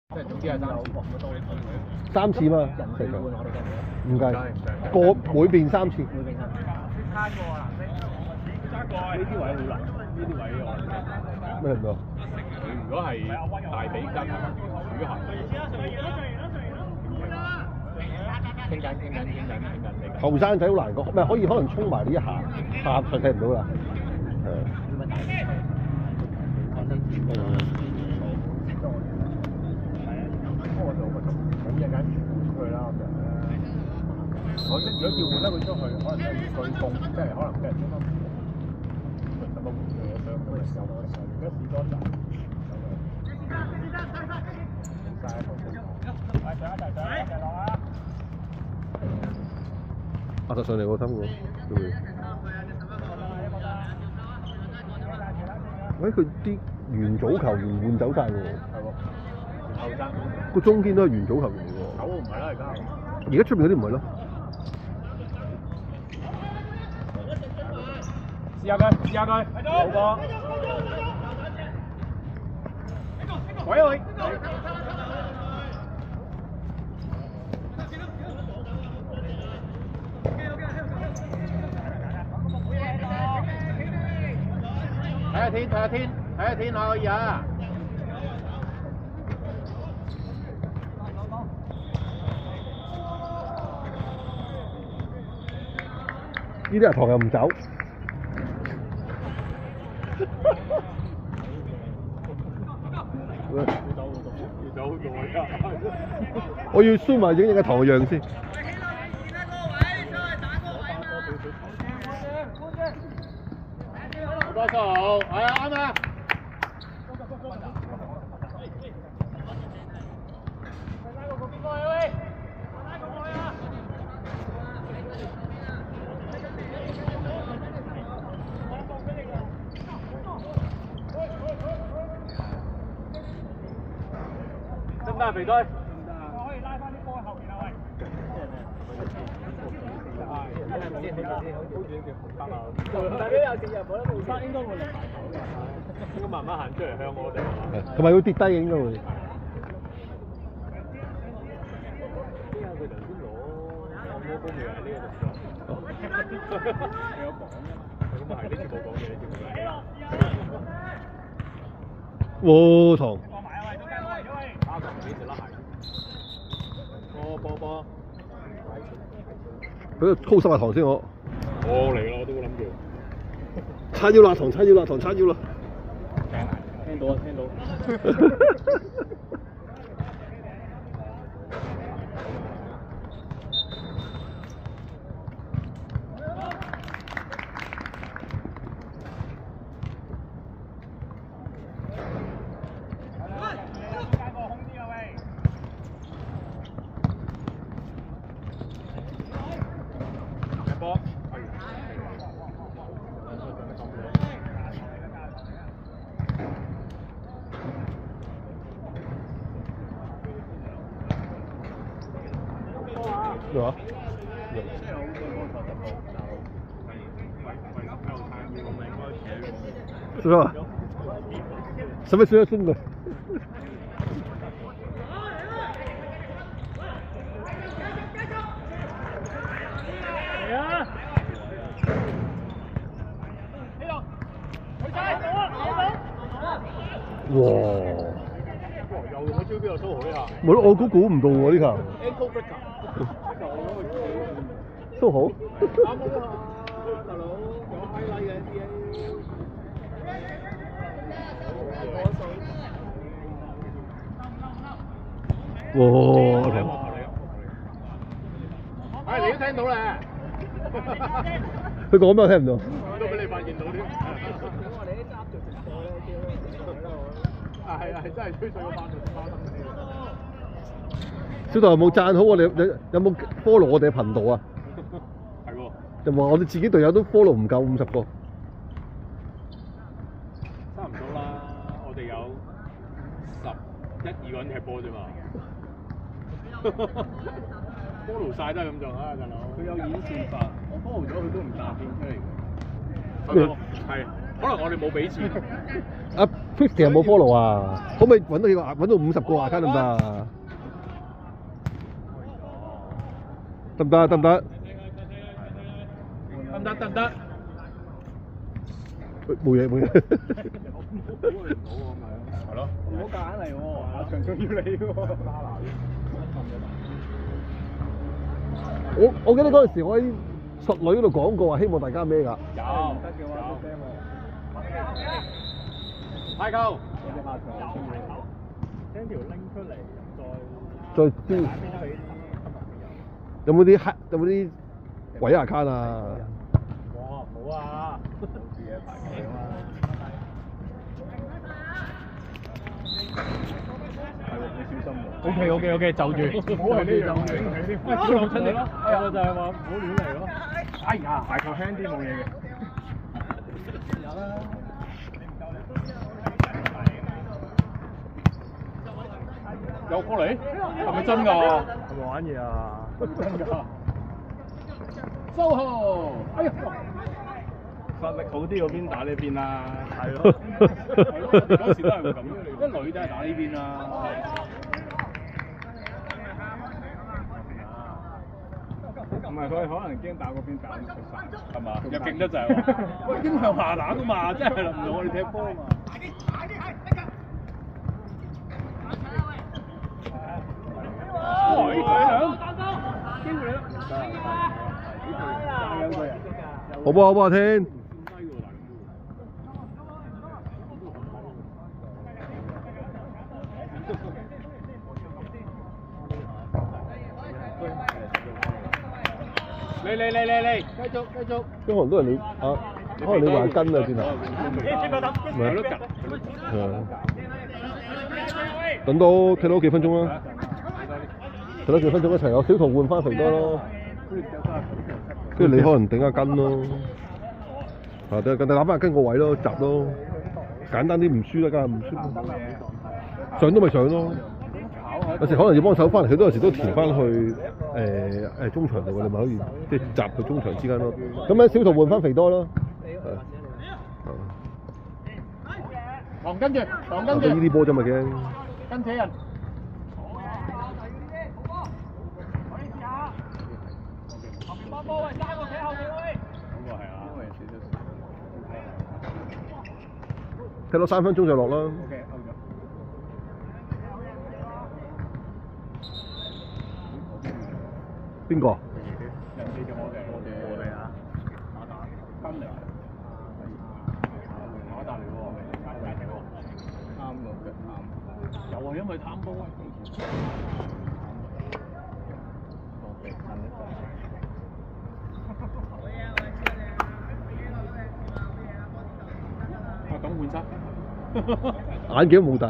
即係總之係3次嘛，人換我哋嘅。唔計，每邊3次。每邊3次。差過啊！差過啊！呢啲位好難，呢啲位我咩嚟㗎？佢如果係大髀筋、主行，傾緊。後生仔好難講，唔係可能衝埋呢一下，下就睇唔到啦。我如果要換得佢出去，可能係對攻，即係可能俾人衝得什麼換佢上咁嘅時候，而家試多集。壓實上嚟個心喎，喂，佢啲元祖球員換走晒喎。係喎，後生。個中堅都係元祖球員嚟喎。九唔係啦，而家出邊嗰啲唔係咯。試下佢，好波。喂。睇下天可以啊！呢啲人堂又唔走。我要輸埋影嘅頭樣先。多數係啊，啱啊！得唔得啊，肥隊？可以拉翻啲波喺後邊啊，喂！大家有時又冇得換翻，應該會嚟埋頭嘅，應該慢慢行出嚟向我哋。同埋會跌低嘅應該會。邊有佢頭先攞魔功嘅呢個動作？你有講嘅，咁啊係呢次冇講嘅，呢次冇講。哇！堂。打球幾時甩鞋？波。俾佢操濕下堂先我。我嚟啦，我都諗住。叉腰啦，堂叉腰啦，堂叉腰啦。聽到。咩話？是吧？什麼時候送的？哇！又用咗招標又蘇豪呢下。冇咯，我估唔到喎呢球。蘇豪。啱啊，大佬有 highlight 嘅 NBA。哇！係你都聽到咧。佢講咩我聽唔到。都俾你發現到添。我哋啲揸住直播咧，係真係吹水個花生小道有冇讚好我哋？有冇 follow 我哋嘅頻道啊？係喎。就話我哋自己隊友都 follow 唔夠50個。差唔多啦，我哋有11、2個人踢波啫嘛。follow 曬都係咁做啊，大佬。佢有演算法，我 follow 咗佢都唔彈片出嚟。係。可能我哋冇俾錢。阿 Fifty 有冇 follow 啊？可唔可以揾到揾到50個 account 得唔得啊？得唔得？得唔得？得唔得？冇嘢冇嘢。係咯。唔好夾硬嚟喎，下場仲要你喎。我記得嗰陣時我喺術女嗰度講過話，希望大家咩㗎？有。太夠。我哋下場將條拎出嚟，再招。有冇啲鬼 account 啊？哇，冇啊！冇事嘅排期啊嘛。係喎，你小心喎。OK，就住。唔好係呢樣嘢。喂，小龍親你咯。係啊，就係話唔好亂嚟咯。哎呀，大球輕啲冇嘢嘅。有啦。有過嚟？係咪真㗎？係咪玩嘢啊？真㗎。收號。哎呀！實力好啲嗰邊打呢邊啦。係咯。嗰時都係會咁，一女都係打呢邊啦。唔係佢可能驚打嗰邊打唔出晒，係嘛？又勁得滯喎！喂，應向下打㗎嘛，真係唔同我哋踢波啊嘛。好不好不好聽？嚟，繼續。可能都係你啊，可能你話跟啊，轉頭。咪係咯，係啊。踢多幾分鐘啦。踢多幾分鐘一齊有小圖換翻肥多咯。跟住你可能頂下筋咯。啊，等打翻跟個位咯，集咯。簡單啲唔輸啦，梗係唔輸。上都咪上咯。有時可能要幫手翻嚟，佢都有時都填翻去中場度嘅，你咪可以即係集去中場之間咯。咁樣小圖換翻肥多咯。狂跟住。呢啲波啫嘛驚。跟死人。踢多3分鐘就落啦。邊個？人哋就我哋啊！跟嚟。馬達嚟喎，啱落腳啱。又係因為貪波啊！咁換衫。眼鏡冇戴。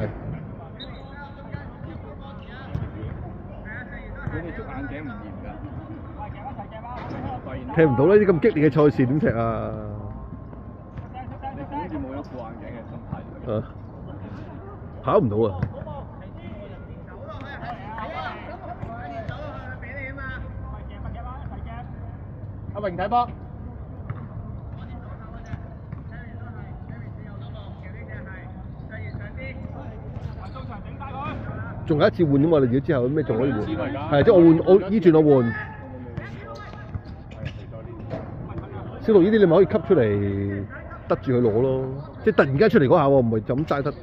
佢哋捉眼鏡唔嚴㗎。踢唔到呢啲咁激烈嘅賽事點踢啊？你好似冇咗副眼鏡嘅心態。啊！跑唔到啊！阿榮睇波。仲有一次換啫嘛，你如果之後咩仲可以換？係即係我依轉我換。小路呢啲你咪可以吸出嚟，得住佢攞咯。即係突然間出嚟嗰下喎，唔係就咁齋得。自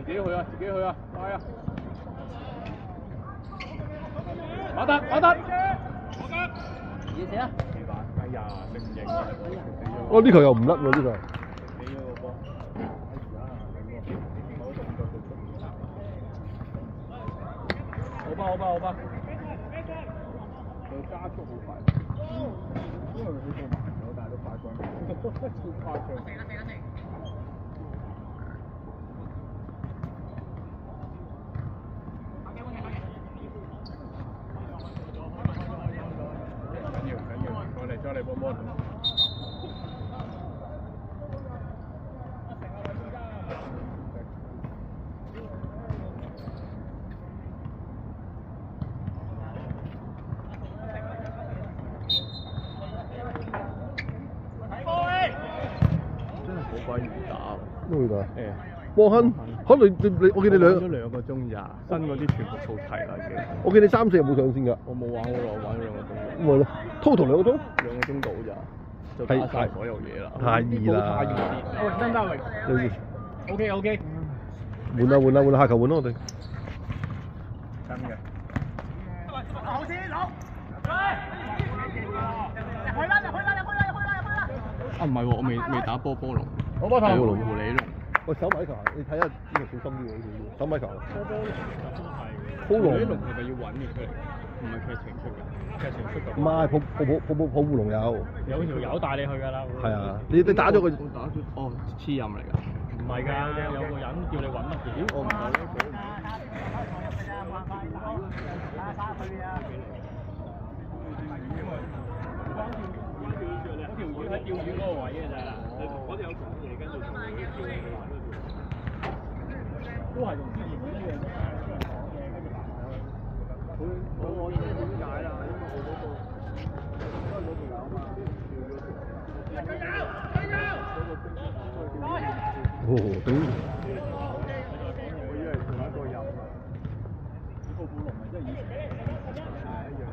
己去啊！快啊！馬德。幾時啊？哎呀，識唔認？哦，呢球又唔甩喎呢個。好吧。佢加速好快，因為佢做慢咗，但係都快過，超誇張。緊要，我嚟波波。邊度啊？誒，波亨，可能你我見你咗2個鐘咋，新嗰啲全部掃齊啦已經。我見你3、4日冇上線㗎。我冇玩好耐，玩咗2個鐘。咪咯，total 2個鐘？ 2個鐘到咋，就打晒所有嘢啦。太易啦！太易啲。哦，真得榮。OK。換啦，下球換咯我哋。真嘅。好先好。入去啦！啊唔係喎，我未打波龍。我波頭。狐狸龍。喂，手米球，你睇下呢個小心啲喎，手米球。波龍係咪要揾嘅出嚟？唔係劇情出㗎，劇情出㗎。唔係，抱胡龍有。有條友帶你去㗎啦。係啊，你打咗個。打咗哦，黐任嚟㗎。唔係㗎，有個人叫你揾乜嘢？我唔係咯，條魚喺釣魚嗰個位嘅咋，我哋有講嘢跟住同佢釣魚玩嗰條，都係同之前一樣啫嘛，都係講嘢跟住行落去。我知點解啦，因為我嗰個因為嗰條友嘛，釣咗條。哦，頂！我以為同一個人啊，個古龍咪即係以前係一樣。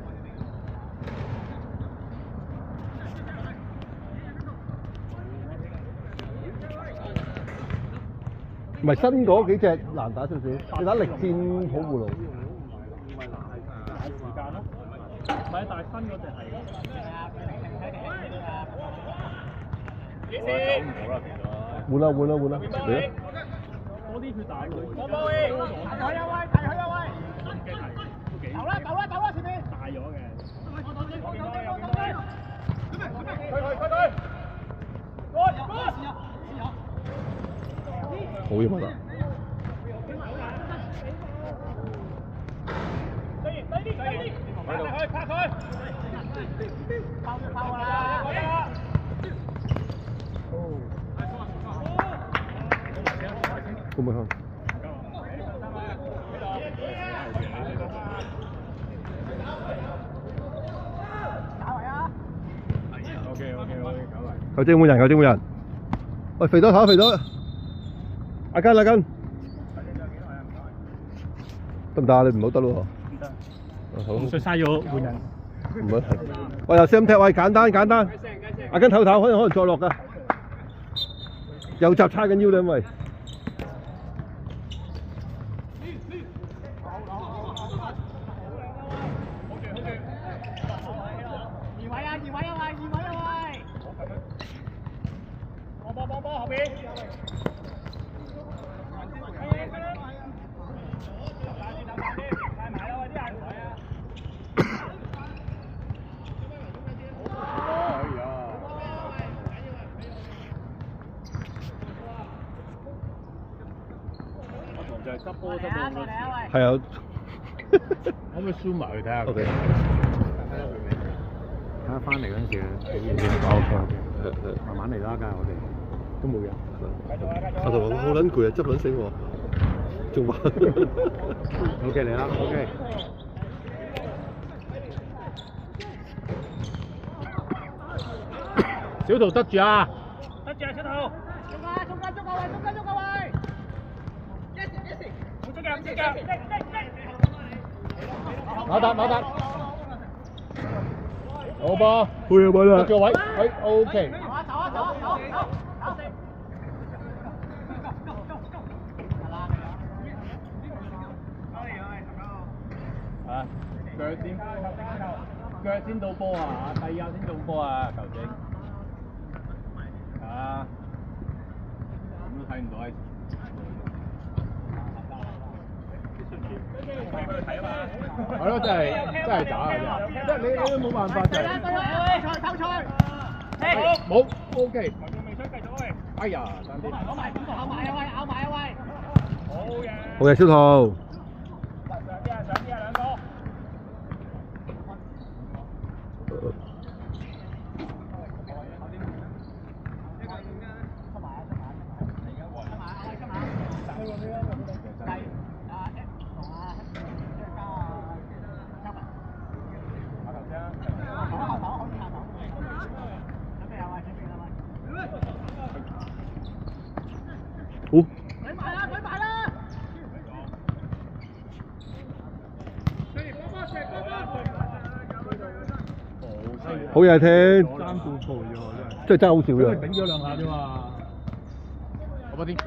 唔係新嗰幾隻難打少少，你打力戰普胡龍。唔係大時間咯，唔係，但係新嗰隻係。幾時？唔好啦，其實。換啦，嚟啊！多啲血打佢。我冇嘢。提佢啊喂！走啦前面。大咗嘅。好嘢嘛！拍佢！拋啦！咁咪香。球證換人。喂，肥多頭，阿根。得唔得啊？你唔好得咯喎。唔得。好。唔嘥咗換人。唔好。喂，又 Sam 踢，喂，簡單。阿根唞可能再落㗎。右閘叉緊腰啦，因為。波後邊。就係執波。係啊。可唔可以 zoom 埋去睇下？OK。睇下翻嚟嗰陣時，OK，慢慢嚟啦，梗係我哋都冇人。我同好撚攰啊，執撚死我，仲玩。OK 嚟啦 ，OK。小圖得住啊！得住啊，小圖！中個位！唔出腳！馬達，好波，配啊位啦，得住個位，OK。走！啊，腳先到波啊！第二下先到波啊，球證。啊，咁都睇唔到係咯，真係渣啊！即係你都冇辦法就係。偷菜！冇 OK。哎呀，爭啲。咬埋啊喂！好嘅，小圖。上啲啊兩個。好，水埋啦，水埋啦！好嘢聽，爭半步啫喎，真係爭好少因為嘅。頂咗兩下啫嘛。好快啲！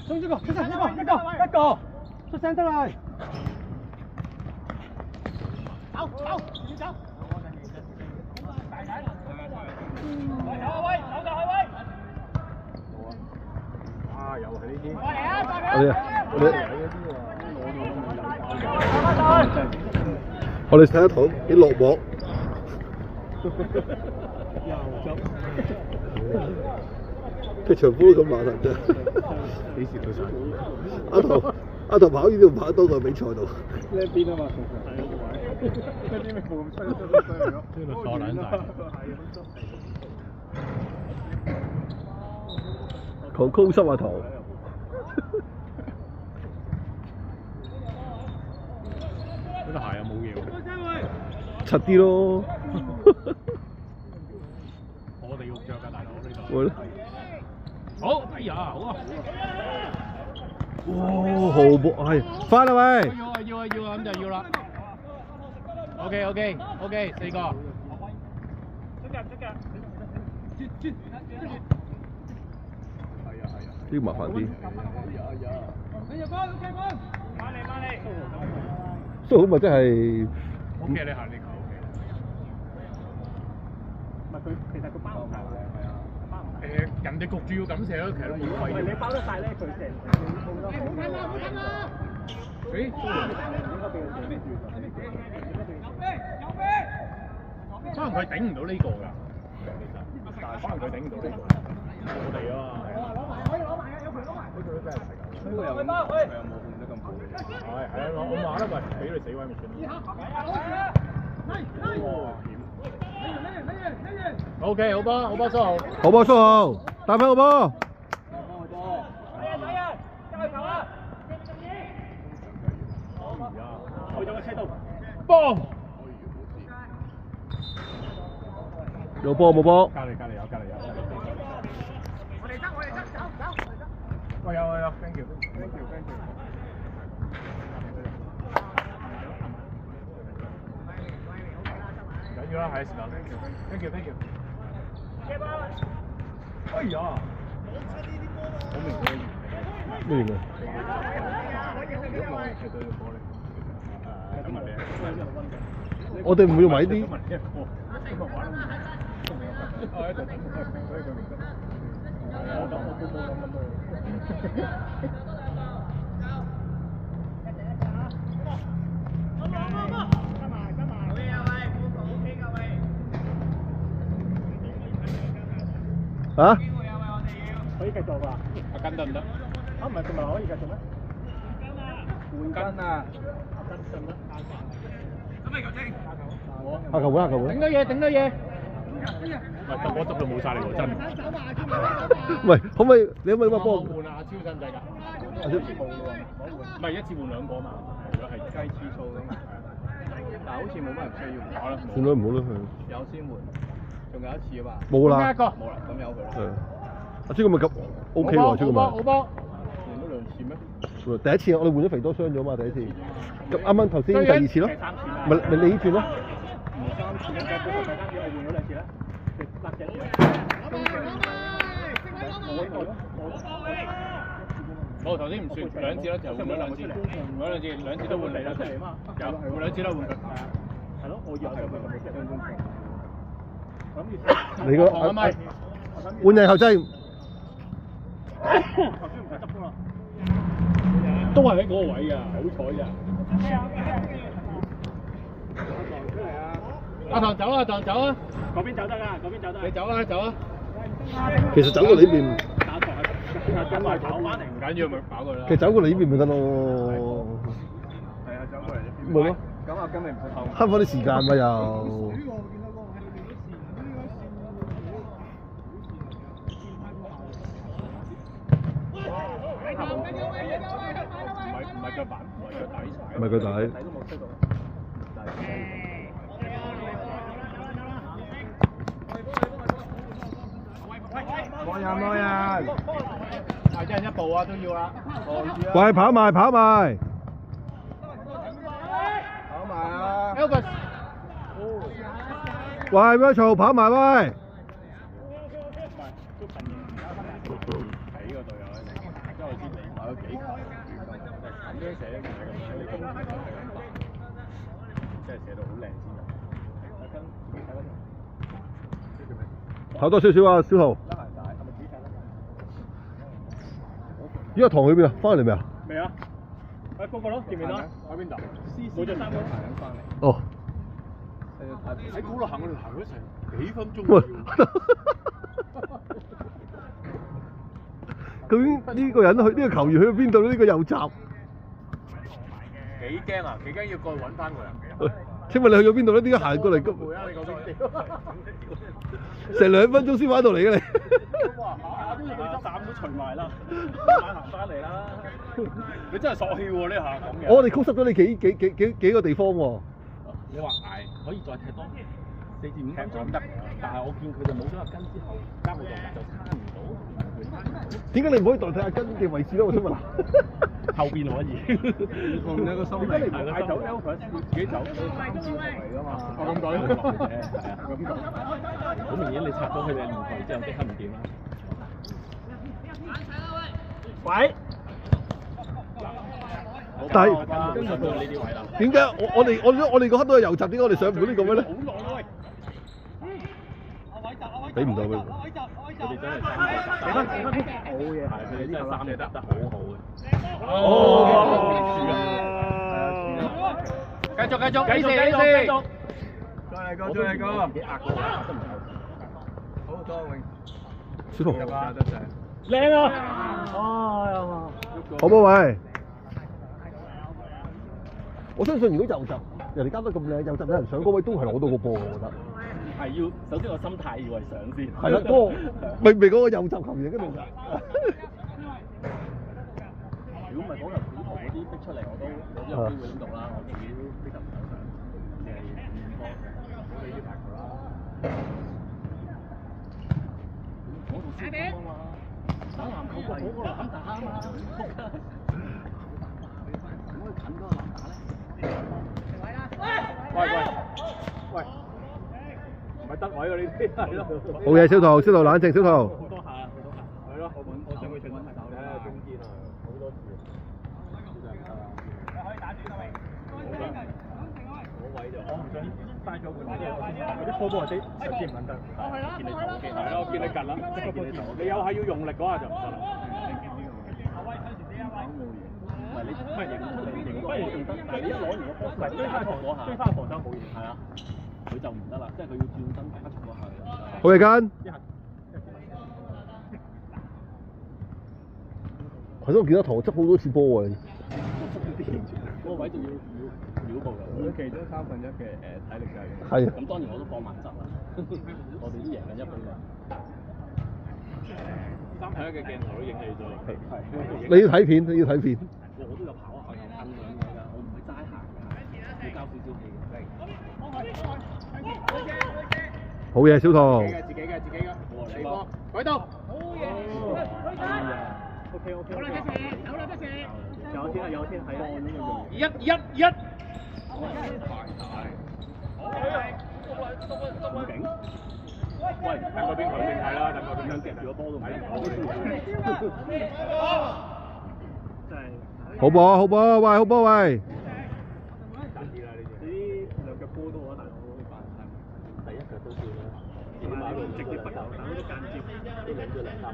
送呢個，出聲，一個，出聲得啦！走，前走。啊，又係呢啲。我哋睇一堂啲落幕。佢場波都咁難行啫。幾時到晒？阿頭跑呢度跑多過比賽度。呢一邊啊嘛，係嗰個位。呢啲咪冇咁衰，都衰咯。呢度錯撚晒。狂高濕啊頭。呢對鞋又冇嘢喎。柒啲咯。我哋要着㗎，大佬呢度。會咯。好，哎呀，好啊！哇，豪博係翻啦喂！要啊，咁就要啦。OK， 4個。係啊。呢個麻煩啲。蘇好咪真係。OK，你行呢球 OK。唔係佢，其實佢包唔晒嘅。人哋焗住要咁射咯，其實都冇謂。唔係你包得晒咧，佢成套都好。誒，可能佢頂唔到呢個㗎，但係可能佢頂唔到呢個。我哋啊嘛。呢個又冇控得咁好。係啊，我話啦，喂，俾你死位咪算咯。OK， 好波，蘇豪。好波，蘇豪，打返個波。去咗個車度。波。有波冇波？隔離有。我哋走。喂，有 ，thank you。緊要啦，係時間 ，thank you。哎呀，好明顯。咩嚟㗎？我哋唔會用埋呢啲。啊？可以繼續㗎。阿根得唔得？啊，唔係，仲咪可以繼續咩？換根啊！得唔得？下球會。頂多嘢。唔係，我執到冇晒你喎，真。喂，可唔可以？你可唔可以幫我？換啊，超使唔使㗎？唔係一次換兩個嘛？如果係計次數㗎嘛。但係好似冇乜人需要。好啦，算啦，唔好啦，有先換，仲有一次啊嘛。冇啦。冇啦，咁由佢啦。係。阿朱咁咪咁 OK 喎，朱咁咪。好波。換咗2次咩？第一次我哋換咗肥多傷咗嘛，第一次。咁啱啱頭先第二次咯。咪你呢轉咯。唔係3次啦，第3次我換咗2次啦。甩隻嘢。我頭先唔算2次啦，就換咗2次。兩次都換你啦，有換2次啦，換佢。係咯，我以為係佢咁嘅。你個阿咪換人後真係。頭先唔使執㗎嘛。都係喺嗰個位㗎，好彩咋。阿唐走啊！嗰邊走得㗎，你走啊！其實走過呢邊。打台係咁跑翻嚟，唔緊要，咪跑佢啦。其實走過嚟呢邊咪得咯。係啊，走過嚟呢邊。咪咯。咁阿根你唔使後。慳翻啲時間嘛又。唔係腳板，唔係腳底踩。唔係腳底。底都冇吹到。冇人，係一人一步啊都要啦。喂，跑埋跑埋。跑埋啊！喂 Rachel 跑埋喂。睇個隊友咧，因為我知你買咗幾球，咁樣寫唔係咁，你公平咁樣即係寫到好靚先得。跑多少少啊，小豪。依家堂去邊啊？翻嚟未啊？未啊？喺嗰個咯，見唔見到？喺邊度？冇着衫咯。行緊翻嚟。哦。喺嗰度行，我哋行咗成幾分鐘。喂。究竟呢個人去呢個球員去咗邊度咧？呢個右閘。幾驚啊！幾驚要過去揾翻佢啊！請問你去咗邊度咧？點解行過嚟咁？會啊！你嗰邊成2分鐘先翻到嚟嘅你。哇！下都要佢衫都除埋啦，行翻嚟啦。你真係索氣喎！呢下講嘢。我哋曲濕咗你幾個地方喎。你話捱可以再踢多4至5分鐘得，但係我見佢哋冇咗阿根之後，加冇動就撐唔到。點解你唔可以代替阿根嘅位置咧？我想問。後邊可以。同你個心理係啦，走 Elvis 自己走，3字頭嚟㗎嘛。我咁講。係啊，咁講。好明顯你拆咗佢哋連台之後，即刻唔掂啦。喂。但係跟住到呢啲位啦。點解我哋嗰刻都係右閘，點解我哋上唔到呢個位咧？好耐啦喂！俾唔到佢。佢哋真係3隻好嘢，係佢哋真係3隻得好好嘅。繼續，繼續。再嚟個，幾壓過，壓得唔夠。好多永。小童。靚啊！哦，好波位。我相信如果右閘人哋交得咁靚，右閘有人上嗰位都係攞到個波，我覺得。係要首先個心態要係上先。係啦，嗰個未嗰個右閘球員跟住就。如果唔係嗰球小圖嗰啲逼出嚟，我都有機會呢度啦。我自己逼得唔夠上，係唔多嘅。我哋呢排球啦。我做先鋒啊嘛，打籃球個嗰個籃打啊嘛。點可以近嗰個籃打咧？喂，唔係得位喎呢啲，係咯。好嘢，小圖冷靜，小圖。好多下，係咯，我上去隨身睇手咧，中堅啊，好多次。可以打住個位。嗰位就我唔想嘥咗佢嗰啲波波係啲實踐唔撚得。見你頭嘅，係咯，見你趌啦，你又係要用力嗰下就唔得啦。唔係你唔係贏出嚟，贏不贏仲得，但係你一攞完個波，唔係追翻防嗰下，追翻防守冇嘢，係啊，佢就唔得啦，即係佢要轉身打出嗰下就。好嘢跟。頭先我見到堂執好多次波喎。嗰個位仲要繞步嘅。佢其中1/3嘅體力就係。係。咁當然我都放慢質啦，我哋都贏緊1比0。3體1嘅鏡頭都影起咗。係。你要睇片，你要睇片。我都有跑下，有蹬兩嘢㗎，我唔係齋行㗎，要交少少氣嘅。好嘢，小童。自己嘅。地波，改到。好嘢。OK。好啦，得謝。有天係啊。2-1。咁勁。喂，等嗰邊佢先睇啦，等嗰邊夾住個波都唔係。真係。好波，喂，好波喂。賺啲啦呢啲兩腳波都可能好扮曬，第一腳都叫啦，起碼都直接罰球，但係都間接都領咗2-3腳。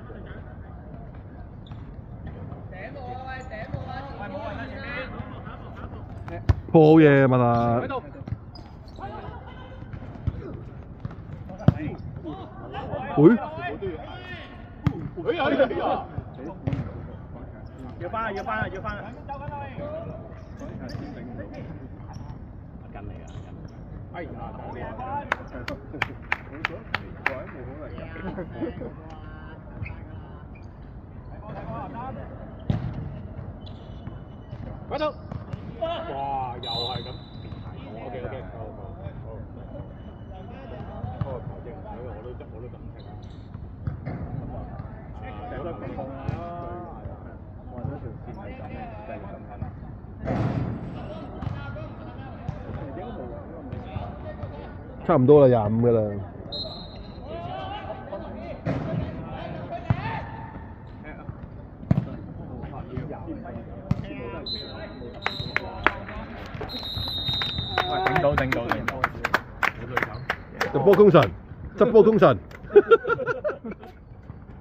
好嘢，問啊！會？要翻啊！跟你啊！哎呀，冇可能擺到。哇！又係咁。OK，好。嗰個球證，所以我都咁聽。有得咁控啦。我話嗰條線係咁，就係咁係嘛？差唔多啦，25㗎啦。頂到。入波功臣，執波功臣。